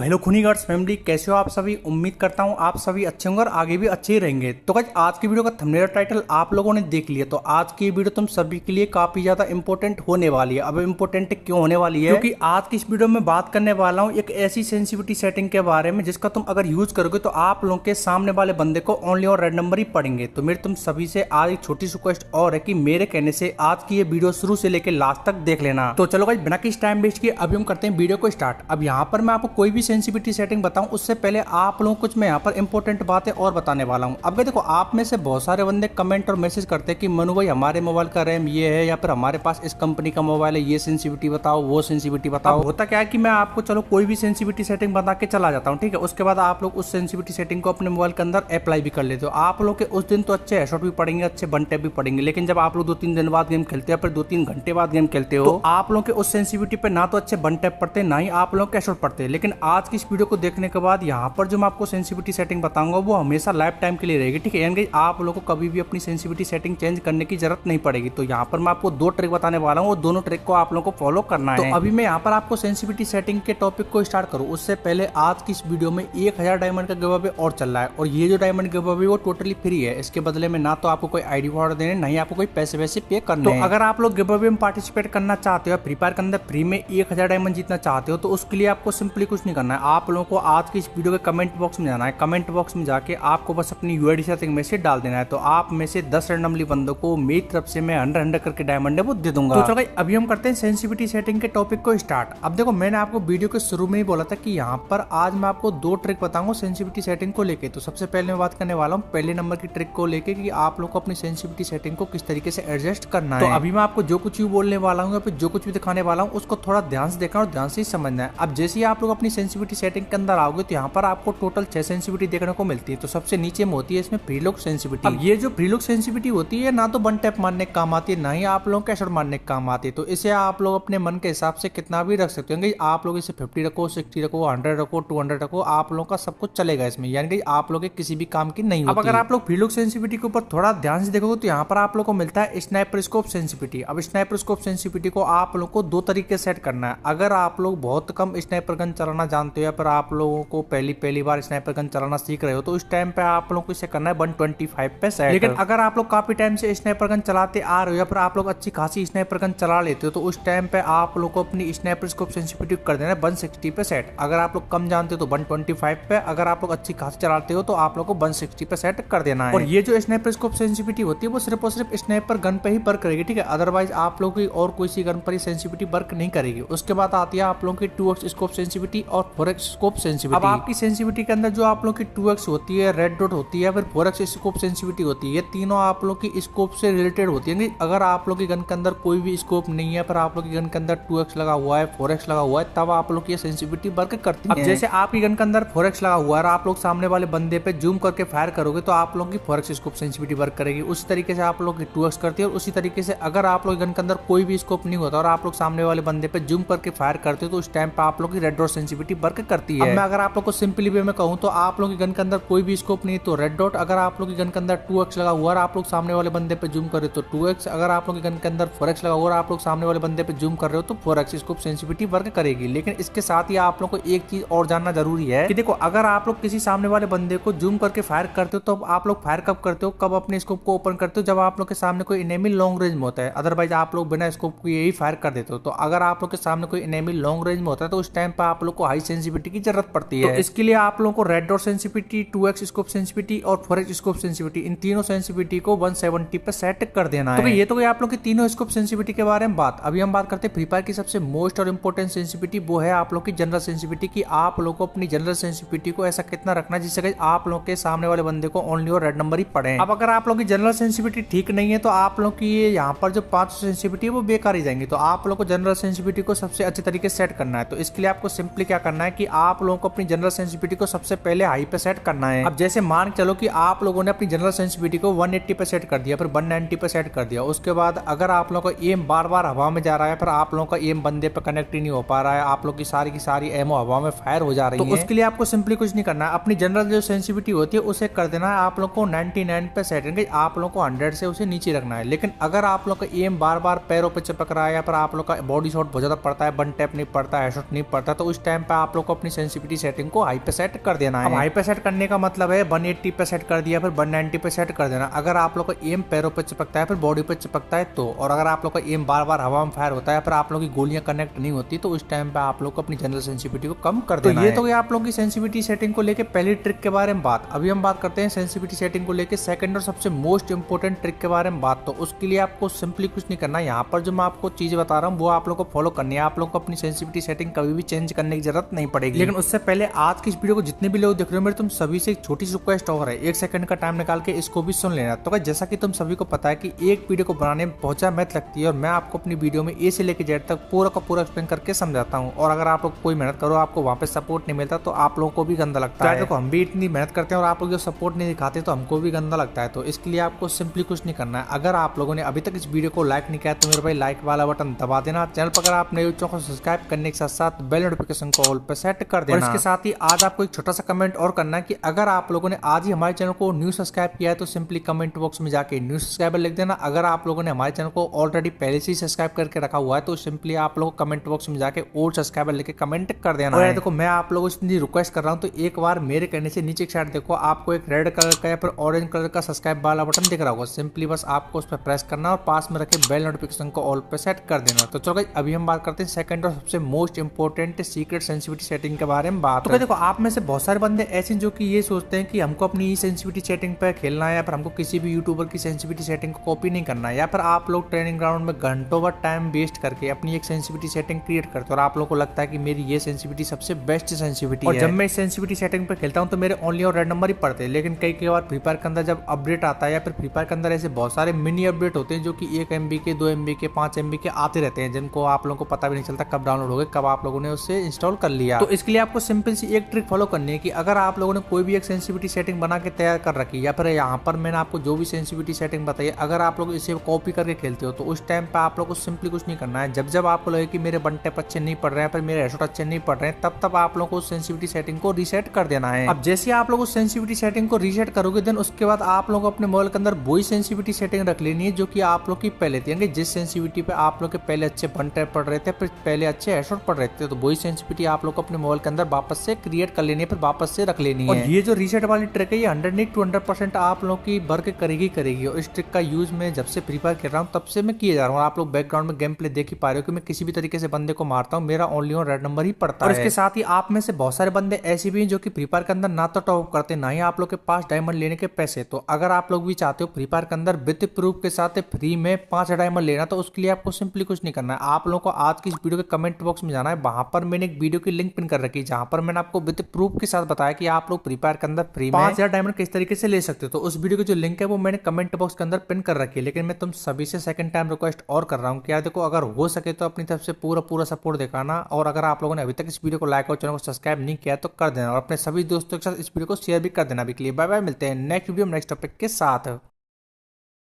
Hello खूनीगार्ड्स family, कैसे हो आप सभी। उम्मीद करता हूं आप सभी अच्छे होंगे और आगे भी अच्छे ही रहेंगे। तो गाइस आज की वीडियो का थंबनेल टाइटल आप लोगों ने देख लिया, तो आज की वीडियो तुम सभी के लिए काफी ज्यादा इंपॉर्टेंट होने वाली है। अब इंपॉर्टेंट क्यों होने वाली है, क्योंकि आज की इस वीडियो में बात करने वाला हूं एक ऐसी सेंसिटिविटी सेटिंग के बारे में जिसका तुम अगर यूज करोगे तो आप लोगों के सामने वाले बंदे को ओनली और रेड नंबर ही पड़ेंगे। तो मेरे तुम सभी से आज एक छोटी सी रिक्वेस्ट और है कि मेरे कहने से आज की ये वीडियो शुरू से लेकर लास्ट तक देख लेना। तो चलो गाइस बिना किसी टाइम वेस्ट किए अभी हम करते हैं वीडियो को स्टार्ट। अब यहाँ पर मैं आपको कोई भी सेंसिटिविटी सेटिंग बताऊं उससे पहले आप लोगों को कुछ मैं यहाँ पर इंपॉर्टेंट बातें और बताने वाला हूं। अब देखो, आप में से बहुत सारे बंदे कमेंट और मैसेज करते हैं कि मनु भाई हमारे मोबाइल का रैम ये है या फिर हमारे पास इस कंपनी का मोबाइल है, ये सेंसिटिविटी बताओ, वो सेंसिटिविटी बताओ। होता क्या है कि मैं आपको चलो कोई भी सेंसिटिविटी सेटिंग बता के चला जाता हूँ, ठीक है। उसके बाद आप लोग उस सेंसिटिविटी सेटिंग को अपने मोबाइल के अंदर अप्लाई भी कर लेते हो। आप लोग के उस दिन तो अच्छे हेडशॉट भी पड़ेंगे, अच्छे वन टैप भी पड़ेंगे, लेकिन जब आप लोग 2-3 दिन बाद गेम खेलते हो, फिर 2-3 घंटे बाद गेम खेलते हो, तो आप लोग के उस सेंसिटिविटी पे ना तो अच्छे वन टैप पड़ते, ना ही आप लोग के हेडशॉट पड़ते। लेकिन आज की इस वीडियो को देखने के बाद यहाँ पर जो मैं आपको सेंसिटिविटी सेटिंग बताऊंगा वो हमेशा लाइफ टाइम के लिए रहेगी, ठीक है। यानी आप लोगों को कभी भी अपनी सेंसिटिविटी सेटिंग चेंज करने की जरूरत नहीं पड़ेगी। तो यहाँ पर मैं आपको 2 ट्रिक बताने वाला हूँ, दोनों ट्रिक को आप लोगों को फॉलो करना है। तो अभी मैं यहाँ पर आपको सेंसिटिविटी सेटिंग के टॉपिक को स्टार्ट करूँ उससे पहले आज की इस वीडियो में 1000 डायमंड का गिव अवे और चल रहा है, और ये जो डायमंड गिव अवे वो टोटली फ्री है। इसके बदले में ना तो आपको कोई आईडी पासवर्ड देने, नहीं आपको कोई पैसे वैसे पे करने। तो अगर आप लोग गिव अवे में पार्टिसिपेट करना चाहते हो, फ्री फायर के अंदर फ्री में 1000 डायमंड जीतना चाहते हो, तो उसके लिए आपको सिंपली कुछ नहीं करना है। आप लोगों को आज की इस वीडियो के कमेंट बॉक्स में जाना है। कमेंट बॉक्स में जाके आपको बस अपनी यूआईडी सेटिंग मैसेज डाल देना है। तो आप में से 10 रैंडमली बंदों को मेरी तरफ से मैं 100 करके डायमंड है वो दे दूंगा। तो चलो भाई अभी हम करते हैं सेंसिटिविटी सेटिंग के टॉपिक को स्टार्ट। अब देखो, मैंने आपको वीडियो के शुरू में ही बोला था कि यहाँ पर आज मैं आपको 2 ट्रिक बताऊंगा सेंसिटिविटी सेटिंग को लेके। तो सबसे पहले मैं बात करने वाला हूँ पहले नंबर की ट्रिक को लेके कि आप लोग को अपनी सेंसिटिविटी सेटिंग को किस तरीके से एडजस्ट करना है। तो अभी मैं आपको जो कुछ भी बोलने वाला हूँ या फिर जो कुछ भी दिखाने वाला हूँ उसको थोड़ा ध्यान से देखना और ध्यान से समझना है। अब जैसे ही आप लोग अपनी सेंसिटिविटी सेटिंग के अंदर आओगे तो यहाँ पर आपको टोटल 6 सेंसिटिविटी देखने को मिलती है। तो सबसे नीचे में होती है इसमें प्रीलॉक सेंसिटिविटी। अब ये जो प्रीलॉक सेंसिटिविटी होती है ना तो वन टैप मारने के काम आती है, ना ही आप लोगों के हेडशॉट मारने के काम आती है। तो इसे आप लोग अपने मन के हिसाब से कितना भी रख सकते होंगे। आप लोग इसे 50 रखो, 60 रखो, 100 रखो, 200 रखो, आप लोगों का सब कुछ चलेगा इसमें, यानी कि आप लोग किसी भी काम की नहीं होती। अब अगर आप लोग प्रीलॉक सेंसिटिविटी के ऊपर थोड़ा ध्यान से देखोगे तो यहाँ पर आप लोग को मिलता है स्नाइपर स्कोप सेंसिटिविटी। अब स्नाइपर स्कोप सेंसिटिविटी को आप लोग को 2 तरीके सेट करना है। अगर आप लोग बहुत कम स्नाइपर गन चलाना जानते हो या फिर आप लोगों को पहली बार स्नाइपर गन चलाना सीख रहे हो, तो उस टाइम पे आप लोग को इसे करना है 125 पे सेट। लेकिन अगर आप लोग काफी टाइम से स्नाइपर गन चलाते आ रहे हो या फिर आप लोग अच्छी खासी स्नाइपर गन चला लेते हो, तो उस टाइम पे आप लोग को अपनी स्नाइपर स्कोप सेंसिटिविटी कर देना है 160 पे सेट। अगर आप लोग कम जानते हो तो 125 पे, अगर आप लोग अच्छी खासी चलाते हो तो आप लोग को 160 पे सेट कर देना है। और ये जो स्नाइपर स्कोप सेंसिटिविटी होती है वो सिर्फ और सिर्फ स्नाइपर गन पे ही वर्क करेगी, ठीक है। अदरवाइज आप लोग की और कोई सी गन पर सेंसिटिविटी वर्क नहीं करेगी। उसके बाद आती है आप लोगों की 2x स्कोप सेंसिटिविटी और 4x स्कोप सेंसिटिविटी। अब आपकी सेंसिटिविटी के अंदर जो आप लोग की 2x होती है, रेड डॉट होती है, फिर 4x स्कोप सेंसिटिविटी होती है, ये तीनों आप लोग की स्कोप से रिलेटेड होती है। अगर आप लोग की गन के अंदर कोई भी स्कोप नहीं है पर आप लोग की गन के अंदर 2x लगा हुआ है, 4x लगा हुआ है, तब आप लोग की सेंसिटिविटी वर्क करती है। अब जैसे आपकी गन के अंदर 4x लगा हुआ है और आप लोग सामने वाले बंदे पे जूम करके फायर करोगे तो आप लोग की 4x स्कोप सेंसिटिविटी वर्क करेगी। उसी तरीके से आप लोग की 2x करती है। और उसी तरीके से अगर आप लोग गन के अंदर कोई भी स्कोप नहीं होता और आप लोग सामने वाले बंदे पे जूम करके फायर करते हो तो उस टाइम पे आप लोग की रेड डॉट सेंसिटिविटी वर्क करती है। अब मैं अगर आप लोग को सिंपली वे में कहूं तो आप लोग की गन के अंदर कोई भी स्कोप नहीं तो रेड डॉट, अगर आप लोग की गन के अंदर 2x लगा हुआ और आप लोग सामने वाले बंदे पे जूम कर रहे हो तो 2x, अगर आप लोग की गन के अंदर 4x लगा हुआ और आप लोग सामने वाले बंदे पे जूम कर रहे हो तो 4x स्कोप सेंसिटिविटी वर्क करेगी। लेकिन इसके साथ ही आप लोग को एक चीज और जानना जरूरी है कि देखो, अगर आप लोग किसी सामने वाले बंदे को जूम करके फायर करते हो तो आप लोग फायर कब करते हो, कब अपने स्कोप को ओपन करते हो, जब आप लोग के सामने कोई एनिमी लॉन्ग रेंज में होता है। अदरवाइज आप लोग बिना स्कोप को यही फायर कर देते हो। तो अगर आप लोग के सामने कोई एनिमी लॉन्ग रेंज में होता है तो उस टाइम पे आप लोग को हाई सेंसिटिविटी की जरूरत पड़ती है। तो इसके लिए आप लोगों को red dot sensitivity, 2x scope sensitivity और 4x स्कोप सेंसिटिविटी, इन तीनों सेंसिटिविटी को 170 पे सेट कर देना है। तो ये तो आप लोग की तीनों स्कोप सेंसिटिविटी के बारे में बात। अभी हम बात करते हैं फ्री फायर की सबसे मोस्ट और इंपोर्टेंट सेंसिटिविटी, वो है आप लोग की जनरल सेंसिटिविटी की आप लोग को अपनी जनरल सेंसिटिविटी को ऐसा कितना रखना जिससे आप लोग के सामने वाले बंदे को ओनली और रेड नंबर ही पड़े। अब अगर आप लोग की जनरल सेंसिटिविटी ठीक नहीं है तो आप लोग की यहाँ पर जो 5 सेंसिटिविटी है वो बेकार ही जाएंगी। तो आप लोग को जनरल सेंसिटिविटी को सबसे अच्छे तरीके से सेट करना है। तो इसके लिए आपको सिंपली क्या करना है कि आप लोगों को अपनी जनरल सेंसिटिविटी को सबसे पहले हाई पे सेट करना है। अब जैसे मान चलो कि आप लोगों ने अपनी जनरल सेंसिटिविटी को 180 पे सेट कर दिया, फिर 190 पे सेट कर दिया। उसके बाद अगर आप लोगों का एम बार बार हवा में जा रहा है, फिर आप लोगों का एम बंदे पे कनेक्ट ही नहीं हो पा रहा है, आप लोग की सारी एमओ हवा में फायर हो जा रही है, तो उसके लिए आपको सिंपली कुछ नहीं करना है। अपनी जनरल जो सेंसिटिविटी होती है उसे कर देना है आप लोग को 99 पे सेट करके, आप लोग को 100 से उसे नीचे रखना है। लेकिन अगर आप लोग का एम बार बार पैरों पे चिपक रहा है या फिर आप लोग का बॉडी शॉट बहुत ज्यादा पड़ता है, वन टैप नहीं पड़ता है, हेडशॉट नहीं पड़ता, तो उस टाइम पे आप लोग को अपनी सेंसिटिविटी सेटिंग को हाई पे सेट कर देना है। अब हाई पे सेट करने का मतलब है 180 पे सेट कर दिया, फिर 190 पे सेट कर देना। अगर आप लोग का एम पैरों पे चिपकता है, फिर बॉडी पे चिपकता है तो, और अगर आप लोग का एम बार बार हवा में फायर होता है, फिर आप लोग की गोलियां कनेक्ट नहीं होती, तो उस टाइम पे आप लोग को अपनी जनरल सेंसिटिविटी को कम कर देना है। ये तो आप लोग की सेंसिटिविटी सेटिंग को लेकर पहली ट्रिक के बारे में बात। अभी हम बात करते हैं सेंसिटिविटी सेटिंग को लेकर सेकंड और सबसे मोस्ट इंपोर्टेंट ट्रिक के बारे में बात। तो उसके लिए आपको सिंपली कुछ नहीं करना है, यहाँ पर जो मैं आपको चीज बता रहा हूँ वो आप लोग को फॉलो करनी है। आप लोग को अपनी सेंसिटिविटी सेटिंग कभी भी चेंज करने की जरूरत नहीं पड़ेगी। लेकिन उससे पहले आज की इस वीडियो को जितने भी लोग देख रहे हो, मेरे तुम सभी से एक छोटी सी रिक्वेस्ट और है, 1 सेकंड का टाइम निकाल के इसको भी सुन लेना। तो जैसा कि तुम सभी को पता है कि एक वीडियो को बनाने में बहुत ज्यादा मेहनत लगती है, और मैं आपको अपनी वीडियो में ए से लेकर जेड तक पूरा का पूरा एक्सप्लेन करके समझाता हूँ, और अगर आप लोग कोई मेहनत करो आपको वहाँ पे सपोर्ट नहीं मिलता तो आप लोगों को भी गंदा लगता है। देखो हम भी इतनी मेहनत करते हैं और आप लोग जो सपोर्ट नहीं दिखाते तो हमको भी गंदा लगता है। तो इसके लिए आपको सिंपली कुछ नहीं करना है। अगर आप लोगों ने अभी तक इस वीडियो को लाइक नहीं किया तो मेरे भाई लाइक वाला बटन दबा देना। चैनल पर अगर आप नए चैनल को सब्सक्राइब करने के साथ साथ बेल नोटिफिकेशन को ऑल पे सेट कर देना। और इसके साथ ही आज आपको एक छोटा सा कमेंट और करना है कि अगर आप लोगों ने आज ही हमारे चैनल को न्यू सब्सक्राइब किया है तो सिंपली कमेंट बॉक्स में जाके न्यू सब्सक्राइबर लिख देना। अगर आप लोगों ने हमारे चैनल को ऑलरेडी पहले से ही सब्सक्राइब करके रखा हुआ है तो सिंपली आप लोग कमेंट बॉक्स में जाके और सब्सक्राइबर लेके कमेंट कर देना। और देखो मैं आप लोगों से रिक्वेस्ट कर रहा हूँ, तो एक बार मेरे कहने से नीचे साइड देखो आपको एक रेड कलर का या फिर ऑरेंज कलर का सब्सक्राइब वाला बटन दिख रहा होगा। सिंपली बस आपको उस पर प्रेस करना और पास में रखे बेल नोटिफिकेशन को ऑल पे सेट कर देना। तो चलो अभी हम बात करते हैं सेकंड और सबसे most important secret sensitivity setting के बारे में बात। तो देखो आप में से बहुत सारे बंदे ऐसे जो कि ये सोचते हैं कि हमको अपनी सेंसिटिविटी सेटिंग पे खेलना है, या फिर हमको किसी भी यूट्यूबर की सेंसिटिविटी सेटिंग को कॉपी नहीं करना है, या फिर आप लोग ट्रेनिंग ग्राउंड में घंटों भर टाइम वेस्ट करके अपनी एक सेंसिटिविटी सेटिंग क्रिएट करते हो और आप लोग को लगता है कि मेरी ये सेंसिटिविटी सबसे बेस्ट सेंसिटिविटी है। और जब मैं सेंसिटिविटी सेटिंग पे खेलता हूँ तो मेरे ओनली और रेड नंबर ही पड़ते हैं। लेकिन कई बार फ्री फायर के अंदर जब अपडेट आता है, या फिर फ्री फायर के अंदर ऐसे बहुत सारे मिनी अपडेट होते हैं जो कि 1 MB के, 2 MB के, 5 MB के आते रहते हैं, जिनको आप लोगों को पता भी नहीं चलता कब डाउनलोड हो गए, कब आप लोगों ने उससे इंस्टॉल कर लिया। तो इसके लिए आपको सिंपल सी एक ट्रिक फॉलो करनी है कि अगर आप लोगों ने कोई भी एक सेंसिटिविटी सेटिंग बना के तैयार कर रखी, या फिर यहाँ पर मैंने आपको जो भी सेंसिटिविटी सेटिंग बताई, अगर आप लोग इसे कॉपी करके खेलते हो तो उस टाइम पे आप लोग को सिंपली कुछ नहीं करना है। जब आपको लगे कि मेरे वन टैप अच्छे नहीं पड़ रहे हैं, फिर मेरे हेडशॉट अच्छे नहीं पड़ रहे हैं, तब आप लोग को सेंसिटिविटी सेटिंग को रीसेट कर देना है। अब जैसे आप लोग सेंसिटिविटी सेटिंग को रीसेट करोगे देन उसके बाद आप लोग अपने मोबाइल के अंदर वही सेंसिटिविटी सेटिंग रख लेनी है जो कि आप लोग की पहले थी। जिस सेंसिटिविटी पे आप लोग के पहले अच्छे वन टैप पड़ रहे थे, फिर पहले अच्छे हेडशॉट पड़ रहे थे, तो वही सेंसिटिविटी आप लोग को अपने मोबाइल के अंदर वापस से क्रिएट कर लेनी है, फिर वापस से रख लेनी है। और ये जो रीसेट वाली ट्रिक है ये 100% आप लोग की वर्क करेगी। और इस ट्रिक का यूज मैं जब से फ्री फायर खेल रहा हूँ तब से मैं किए जा रहा हूँ। आप लोग बैकग्राउंड में गेम प्ले देख ही पा रहे हो कि मैं किसी भी तरीके से बंदे को मारता हूँ, मेरा ओनली और रेड नंबर ही पड़ता है। और इसके साथ ही आप में से बहुत सारे बंदे ऐसे भी हैं जो कि फ्री फायर के अंदर ना तो टॉप करते, ना ही आप लोग के पास डायमंड लेने के पैसे। तो अगर आप लोग भी चाहते हो फ्री फायर के अंदर विद प्रूफ के साथ फ्री में 5 डायमंड लेना, तो उसके लिए आपको सिंपली कुछ नहीं करना है। आप लोगों को आज की इस वीडियो के कमेंट बॉक्स में जाना है, वहां पर मैंने एक वीडियो की लिंक पिन कर रखी है जहां पर मैंने आपको विद प्रूफ के साथ बताया कि आप लोग फ्री फायर के अंदर फ्री में 5000 डायमंड किस तरीके से ले सकते हो। तो उस वीडियो की जो लिंक है वो मैंने कमेंट बॉक्स के अंदर पिन कर रखी है। लेकिन मैं तुम सभी से सेकंड टाइम रिक्वेस्ट और कर रहा हूँ कि यार देखो अगर हो सके तो अपनी तरफ से पूरा सपोर्ट दिखाना, और अगर आप लोगों ने अभी तक इस वीडियो को लाइक और चैनल को सब्सक्राइब नहीं किया तो कर देना, और अपने सभी दोस्तों के साथ इस वीडियो को शेयर भी कर देना। अभी के लिए बाय बाय, मिलते हैं नेक्स्ट वीडियो नेक्स्ट टॉपिक के साथ।